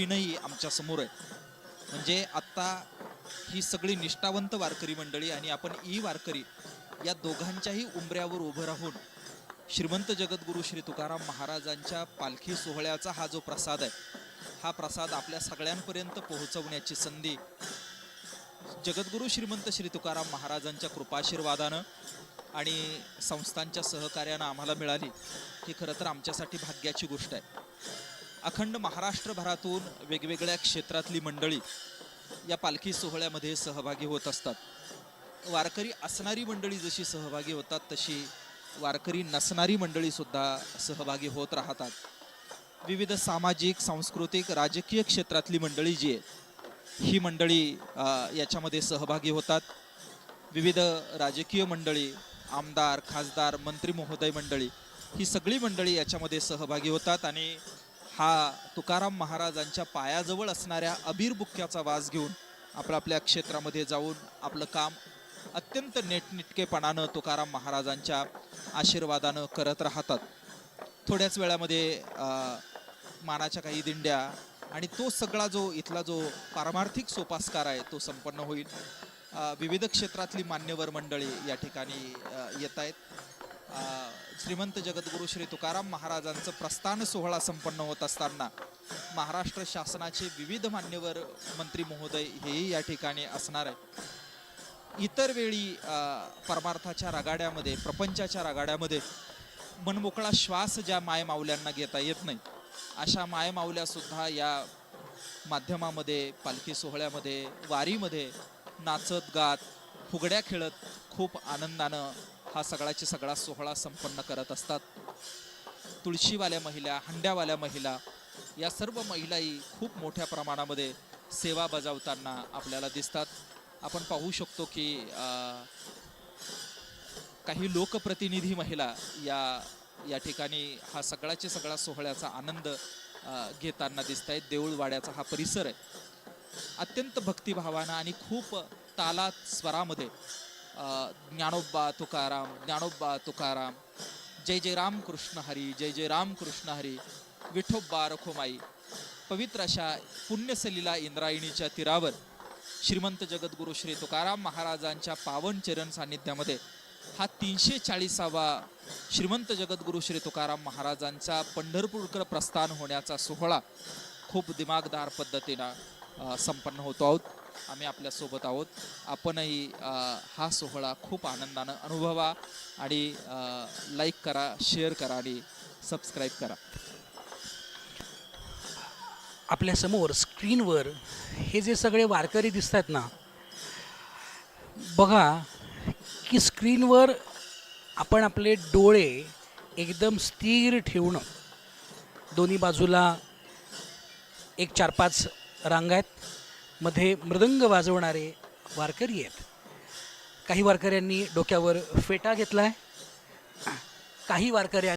नाही आमच्या समोर आहे. म्हणजे आता ही सगळी निष्ठावंत वारकरी मंडळी आणि आपण ई वारकरी या दोघांच्याही उंबऱ्यावर उभं राहून श्रीमंत जगद्गुरु श्री तुकाराम महाराजांच्या पालखी सोहळ्याचा हा जो प्रसाद आहे, हा प्रसाद आपल्या सगळ्यांपर्यंत पोहोचवण्याची संधी जगद्गुरु श्रीमंत श्री तुकाराम महाराजांच्या कृपाशीर्वादानं आणि संस्थांच्या सहकार्यानं आम्हाला मिळाली. ही खरं तर आमच्यासाठी भाग्याची गोष्ट आहे. अखंड महाराष्ट्रभरातून वेगवेगळ्या क्षेत्रातली मंडळी या पालखी सोहळ्यामध्ये सहभागी होत असतात. वारकरी असणारी मंडळी जशी सहभागी होतात तशी वारकरी नसणारी मंडळी सुद्धा सहभागी होत राहतात. विविध सामाजिक, सांस्कृतिक, राजकीय क्षेत्रातली मंडळी जी आहे ही मंडळी याच्यामध्ये सहभागी होतात. विविध राजकीय मंडळी, आमदार, खासदार, मंत्री महोदय मंडळी ही सगळी मंडळी याच्यामध्ये सहभागी होतात आणि हा तुकाराम महाराजांच्या पायाजवळ असणाऱ्या अबीर बुक्क्याचा वास घेऊन आपल्या क्षेत्रामध्ये जाऊन आपलं काम अत्यंत नेटनेटकेपणानं तुकाराम महाराजांच्या आशीर्वादानं करत राहतात. थोड्याच वेळामध्ये मानाच्या काही दिंड्या आणि तो सगळा जो इथला जो पारमार्थिक सोपास्कार आहे तो संपन्न होईल. विविध क्षेत्रातली मान्यवर मंडळी या ठिकाणी येत आहेत. श्रीमंत जगद्गुरु श्री तुकाराम महाराजांचं प्रस्थान सोहळा संपन्न होत असताना महाराष्ट्र शासनाचे विविध मान्यवर मंत्री महोदय हेही या ठिकाणी असणार आहे. इतर वेळी परमार्थाच्या रगाड्यामध्ये, प्रपंचाच्या रगाड्यामध्ये मनमोकळा श्वास ज्या मायमाऊल्यांना घेता येत नाही, अशा मायमाऊल्या सुद्धा या माध्यमामध्ये, पालखी सोहळ्यामध्ये, वारीमध्ये नाचत गात, फुगड्या खेळत खूप आनंदानं हा सगळाची सगळा सोहळा संपन्न करत असतात. तुळशीवाल्या महिला, हंड्यावाल्या महिला या सर्व महिलाही खूप मोठ्या प्रमाणामध्ये सेवा बजावताना आपल्याला दिसतात. आपण पाहू शकतो की काही लोकप्रतिनिधी महिला या ठिकाणी हा सगळाच्या सगळा सोहळ्याचा आनंद घेताना दिसत आहेत. देऊळवाड्याचा हा परिसर आहे अत्यंत भक्तिभावानं आणि खूप तालात स्वरामध्ये ज्ञानोबा तुकाराम, ज्ञानोबा तुकाराम, जय जय राम कृष्ण हरी, जय जय राम कृष्ण हरी, विठोबा रखुमाई. पवित्र अशा पुण्यसलीला इंद्रायणीच्या तीरावर श्रीमंत जगद्गुरु श्री तुकाराम महाराजांच्या पावन चरण सान्निध्यामध्ये हा 340वा श्रीमंत जगद्गुरु श्री तुकाराम महाराजांचा पंढरपूरकर प्रस्थान होण्याचा सोहळा खूप दिमागदार पद्धतीनं संपन्न होतो आहोत. आम्ही आपल्या सोबत आहोत. आपणही हा सोहळा खूप आनंदानं अनुभवा आणि लाईक करा, शेअर करा आणि सबस्क्राईब करा. आपल्या समोर स्क्रीनवर हे जे सगळे वारकरी दिसतात ना, बघा की स्क्रीनवर आपण आपले डोळे एकदम स्थिर ठेवणं. दोन्ही बाजूला एक 4-5 रांगा आहेत, मध्ये मृदंग वाजवणारे वारकरी आहेत. काही वारकऱ्यांनी डोक्यावर फेटा घेतला आहे, काही वारकऱ्यांनी